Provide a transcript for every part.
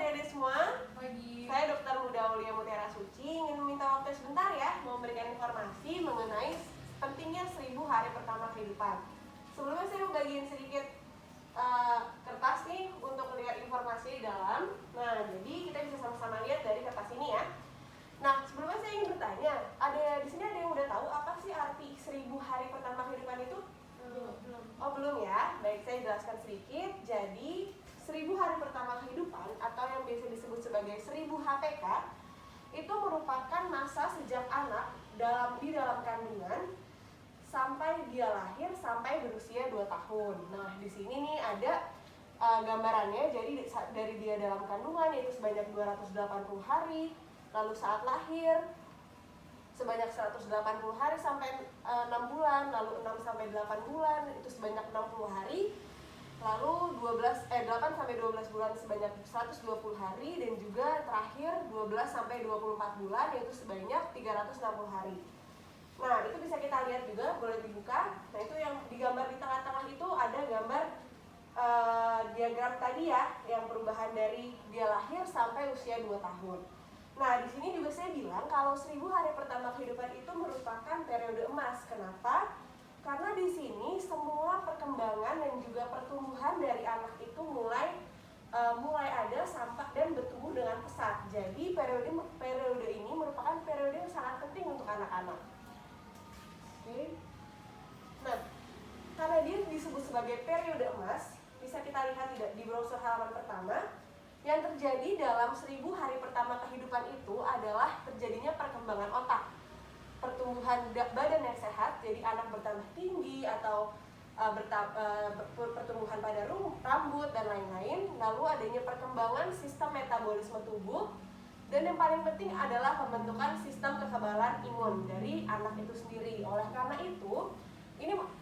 adik-adik semua. Pagi. Saya Dr. Muda Aulia Mutiara Suci ingin meminta waktu sebentar ya memberikan informasi mengenai pentingnya 1000 hari pertama kehidupan. Sebelumnya saya mau bagiin sedikit kertas nih untuk lihat informasi di dalam. Nah, jadi kita bisa sama-sama lihat dari kertas ini ya. Nah, sebelumnya saya ingin bertanya, di sini ada yang udah tahu apa sih arti 1000 hari pertama kehidupan itu? Belum. Oh, belum ya. Baik, saya jelaskan sedikit. Jadi 1000 hari pertama kehidupan atau yang biasa disebut sebagai 1000 HPK itu merupakan masa sejak anak di dalam kandungan sampai dia lahir sampai berusia 2 tahun. Nah, di sini nih ada gambarannya. Jadi dari dia dalam kandungan yaitu sebanyak 280 hari, lalu saat lahir sebanyak 180 hari sampai 6 bulan, lalu 6 sampai 8 bulan itu sebanyak 60 hari. Lalu 8 sampai 12 bulan sebanyak 120 hari dan juga terakhir 12 sampai 24 bulan yaitu sebanyak 360 hari. Nah, itu bisa kita lihat juga, boleh dibuka. Nah, itu yang digambar di tengah-tengah itu ada gambar diagram tadi ya, yang perubahan dari dia lahir sampai usia 2 tahun. Nah, di sini juga saya bilang kalau 1000 hari pertama kehidupan itu merupakan periode emas. Kenapa? Karena di sini semua perkembangan dan juga pertumbuhan dari anak itu mulai ada sampai dan bertumbuh dengan pesat. Jadi periode ini merupakan periode yang sangat penting untuk anak-anak. Oke. Nah, karena dia disebut sebagai periode emas, bisa kita lihat di brosur halaman pertama. Yang terjadi dalam 1000 hari pertama kehidupan itu adalah terjadinya perkembangan otak, pertumbuhan badan yang sehat, jadi anak bertambah tinggi atau pertumbuhan pada rambut dan lain-lain. Lalu adanya perkembangan sistem metabolisme tubuh, dan yang paling penting adalah pembentukan sistem kekebalan imun dari anak itu sendiri. Oleh karena itu,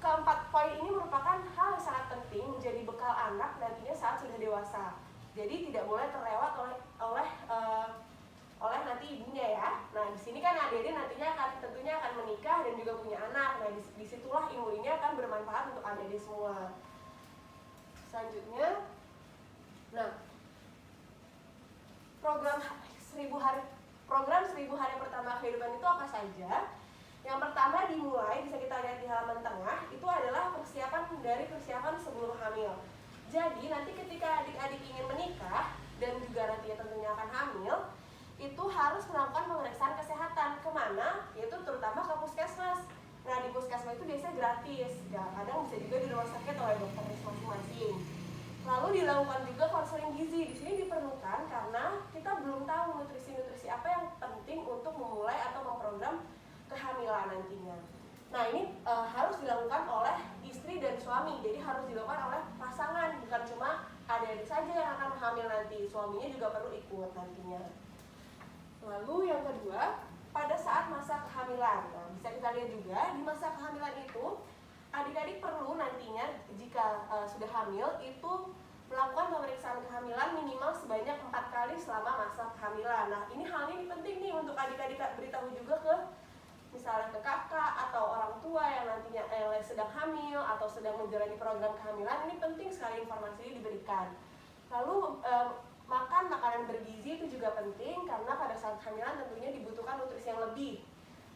keempat poin ini merupakan hal yang sangat penting menjadi bekal anak nantinya saat sudah dewasa. Jadi tidak boleh terlewat oleh nanti ibunya ya. Nah, di sini kan adik-adik nantinya tentunya akan menikah dan juga punya anak. Nah, disitulah ilmu ini akan bermanfaat untuk adik-adik semua. Selanjutnya, nah, program 1000 hari pertama kehidupan itu apa saja? Yang pertama dimulai, bisa kita lihat di halaman tengah, itu adalah persiapan sebelum hamil. Jadi nanti ketika adik-adik ingin menikah dan juga nantinya tentunya akan hamil, itu harus melakukan pemeriksaan kesehatan. Kemana? Yaitu terutama ke puskesmas. Nah, di puskesmas itu biasanya gratis. Ya, kadang bisa juga di rumah sakit oleh dokter masing-masing. Lalu dilakukan juga konseling gizi. Di sini diperlukan karena kita belum tahu nutrisi-nutrisi apa yang penting untuk memulai atau memprogram kehamilan nantinya. Nah, ini harus dilakukan oleh istri dan suami. Jadi harus dilakukan oleh pasangan, bukan cuma adik-adik saja yang akan hamil nanti. Suaminya juga perlu ikut nantinya. Lalu yang kedua, pada saat masa kehamilan. Nah, bisa kita lihat juga di masa kehamilan itu adik-adik perlu nantinya jika sudah hamil itu melakukan pemeriksaan kehamilan minimal sebanyak 4 kali selama masa kehamilan. Nah, hal ini penting nih untuk adik-adik beritahu juga ke misalnya ke kakak atau orang tua yang nantinya sedang hamil atau sedang menjalani program kehamilan. Ini penting sekali informasi ini diberikan. Lalu makan makanan bergizi itu juga penting karena pada saat kehamilan tentunya dibutuhkan nutrisi yang lebih.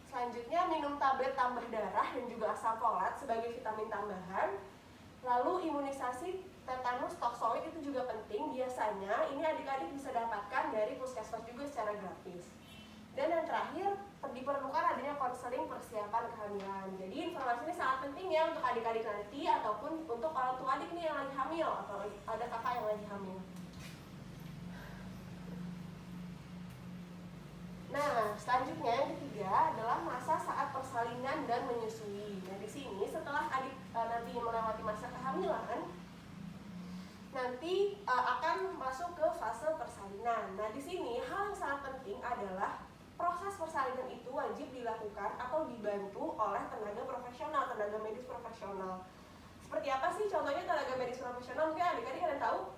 Selanjutnya minum tablet tambah darah dan juga asam folat sebagai vitamin tambahan. Lalu imunisasi tetanus toksoid itu juga penting. Biasanya ini adik-adik bisa dapatkan dari puskesmas juga secara gratis. Dan yang terakhir, diperlukan adanya konseling persiapan kehamilan. Jadi informasi ini sangat penting ya untuk adik-adik nanti ataupun untuk orang tua adik nih yang lagi hamil atau ada kakak yang lagi hamil. Nah, selanjutnya yang ketiga adalah masa saat persalinan dan menyusui. Nah, di sini setelah adik nanti melewati masa kehamilan, nanti akan masuk ke fase persalinan. Nah, di sini hal yang sangat penting adalah proses persalinan itu wajib dilakukan atau dibantu oleh tenaga profesional, tenaga medis profesional. Seperti apa sih contohnya tenaga medis profesional? Mungkin adik-adik kalian tahu?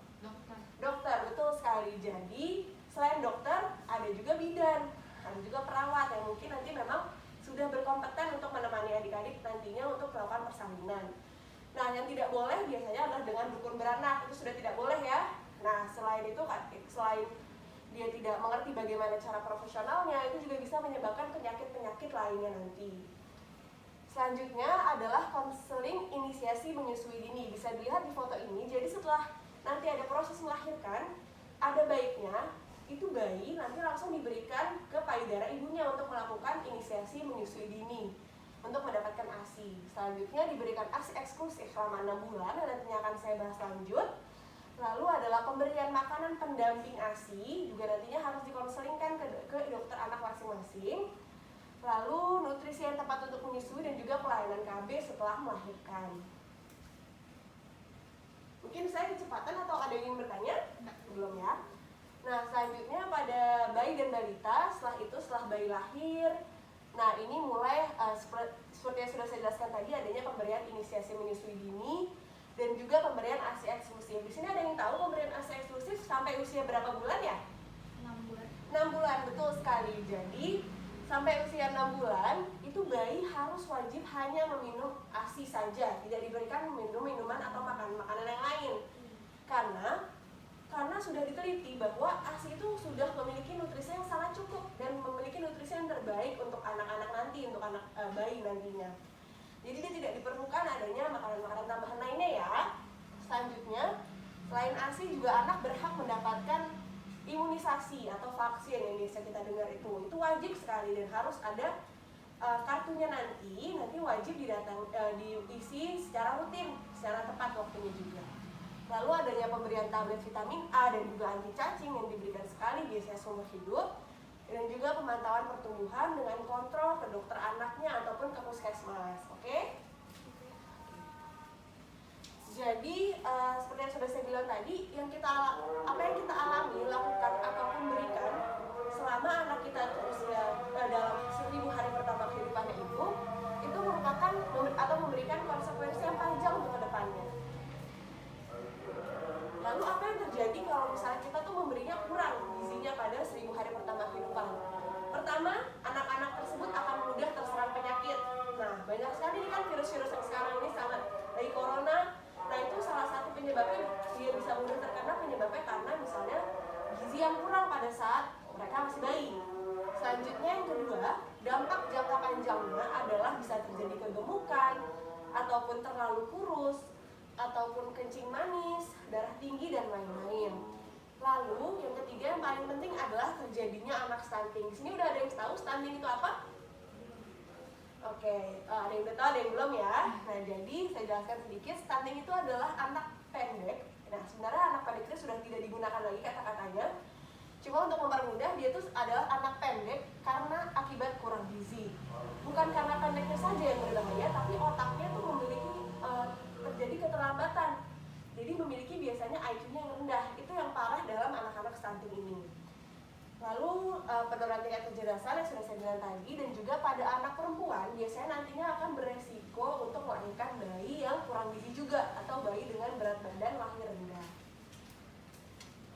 Dokter, betul sekali. Jadi selain dokter, ada juga bidan, ada juga perawat yang mungkin nanti memang sudah berkompeten untuk menemani adik-adik nantinya untuk melakukan persalinan. Nah, yang tidak boleh biasanya adalah dengan dukun beranak, itu sudah tidak boleh ya. Nah, selain itu, selain dia tidak mengerti bagaimana cara profesionalnya, itu juga bisa menyebabkan penyakit-penyakit lainnya nanti. Selanjutnya adalah konseling inisiasi menyusui dini. Bisa dilihat di foto ini. Jadi setelah nanti ada proses melahirkan, ada baiknya itu bayi nanti langsung diberikan ke payudara ibunya untuk melakukan inisiasi menyusui dini untuk mendapatkan ASI. Selanjutnya diberikan ASI eksklusif selama 6 bulan dan nantinya akan saya bahas lanjut. Lalu adalah pemberian makanan pendamping ASI, juga nantinya harus dikonselingkan ke dokter anak masing-masing. Lalu nutrisi yang tepat untuk menyusui dan juga pelayanan KB setelah melahirkan. Mungkin saya kecepatan atau ada yang ingin bertanya? Belum ya? Nah, selanjutnya pada bayi dan balita, setelah bayi lahir, nah ini mulai seperti yang sudah saya jelaskan tadi, adanya pemberian inisiasi menyusui dini dan juga pemberian ASI eksklusif. Di sini ada yang tahu pemberian ASI eksklusif sampai usia berapa bulan ya? 6 bulan. 6 bulan, betul sekali. Jadi sampai usia 6 bulan itu bayi harus wajib hanya meminum ASI saja, tidak diberikan minum minuman atau makanan yang lain. Karena sudah diteliti bahwa ASI itu sudah memiliki nutrisi yang sangat cukup dan memiliki nutrisi yang terbaik untuk anak-anak nanti, untuk anak bayi nantinya. Jadi dia tidak diperlukan adanya makanan-makanan tambahan lainnya ya. Selanjutnya, selain ASI juga anak berhak mendapatkan imunisasi atau vaksin yang biasa kita dengar itu wajib sekali dan harus ada kartunya nanti wajib diisi secara rutin, secara tepat waktunya juga. Lalu adanya pemberian tablet vitamin A dan juga anti cacing yang diberikan sekali biasanya seumur hidup, dan juga pemantauan pertumbuhan dengan kontrol ke dokter anaknya ataupun ke puskesmas. Oke? Jadi seperti yang sudah saya bilang tadi, apa yang kita alami, lakukan ataupun berikan selama anak kita berusia dalam 1000 hari pertama kehidupannya itu merupakan atau memberikan konsekuensi yang panjang untuk kedepannya. Lalu apa yang terjadi kalau misalnya kita tuh memberinya kurang gizinya pada 1000 hari pertama kehidupan? Pertama, anak-anak tersebut akan mudah terserang penyakit. Nah, banyak sekali ini kan virus-virus yang sekarang ini sangat, dari corona. Nah, itu salah satu penyebabnya dia bisa mudah terkena penyebabnya karena misalnya gizi yang kurang pada saat mereka masih bayi. Selanjutnya yang kedua, dampak jangka panjangnya adalah bisa terjadi kegemukan ataupun terlalu kurus, ataupun kencing manis, darah tinggi, dan lain-lain. Lalu yang ketiga yang paling penting adalah terjadinya anak stunting. Di sini udah ada yang tahu stunting itu apa? Oke, ada yang udah tahu, ada yang belum ya. Nah, jadi saya jelaskan sedikit. Stunting itu adalah anak pendek. Nah, sebenarnya anak pendek itu sudah tidak digunakan lagi kata-katanya. Cuma untuk mempermudah, dia itu adalah anak pendek karena akibat kurang gizi. Bukan karena pendeknya saja yang berbahaya, tapi otaknya tuh memiliki terjadi keterlambatan. Jadi memiliki biasanya IQ-nya yang rendah. Itu yang parah dalam anak-anak stunting ini. Lalu penurunan tingkat kecerdasan yang sudah saya bilang tadi, dan juga pada anak perempuan biasanya nantinya akan beresiko untuk melahirkan bayi yang kurang gizi juga atau bayi dengan berat badan lahir rendah.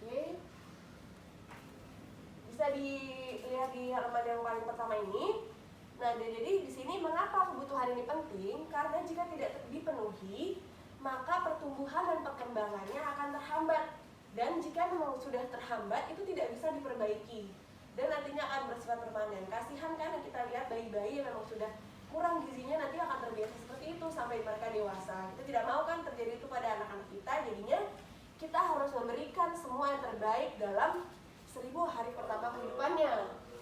Oke. Bisa dilihat di halaman yang paling pertama ini. Nah, jadi di sini mengapa kebutuhan ini penting? Karena jika tidak dipenuhi, maka pertumbuhan dan perkembangannya akan terhambat. Dan jika memang sudah terhambat, itu tidak bisa diperbaiki dan nantinya akan bersifat permanen. Kasihan kan yang kita lihat bayi-bayi yang memang sudah kurang gizinya nanti akan terbiasa seperti itu sampai mereka dewasa. Kita tidak mau kan terjadi itu pada anak-anak kita. Jadinya kita harus memberikan semua yang terbaik dalam 1000 hari pertama kehidupannya.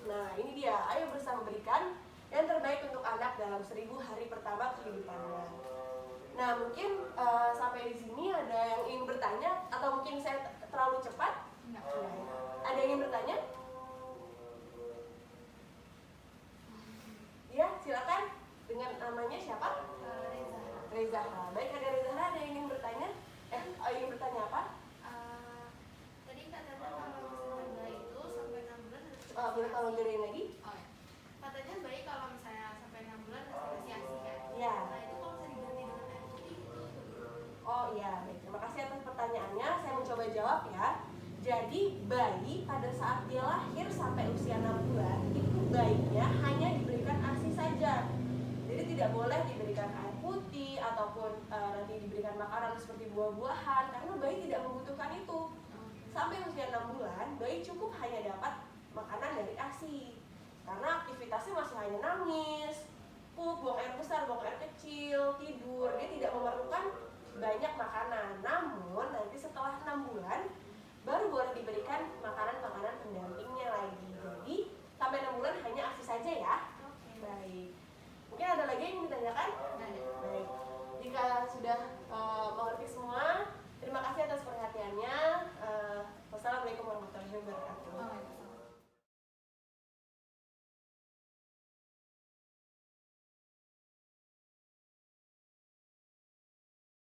Nah, ini dia, ayo bersama berikan yang terbaik untuk anak dalam 1000 hari pertama kehidupannya. Nah, mungkin sampai di sini ada yang ingin bertanya atau mungkin saya terlalu cepat? Enggak. Ada yang ingin bertanya? Ya, silakan. Dengan namanya siapa? Reza. Baik, ada Reza. Ada yang ingin bertanya? Ingin bertanya apa? Tadi katanya kalau misalnya bayi itu sampai 6 bulan harus Boleh tolong jelasin lagi? Oh ya. Katanya bayi kalau misalnya sampai 6 bulan harus dikasih ASI kan? Ya. Nah, itu kalau misalnya diganti dengan air putih itu. Oh iya, baik. Terima kasih atas pertanyaannya. Saya mencoba jawab ya. Jadi bayi pada saat dia lahir sampai usia 6 bulan itu bayinya hanya diberikan ASI saja. Jadi tidak boleh diberikan air putih ataupun nanti diberikan makanan seperti buah-buahan karena bayi tidak membutuhkan itu. sampai usia 6 bulan, bayi cukup hanya dapat makanan dari ASI. Karena aktivitasnya masih hanya nangis, pup, buang air besar, buang air kecil, tidur. Dia tidak memerlukan banyak makanan. Namun nanti setelah 6 bulan baru boleh diberikan makanan-makanan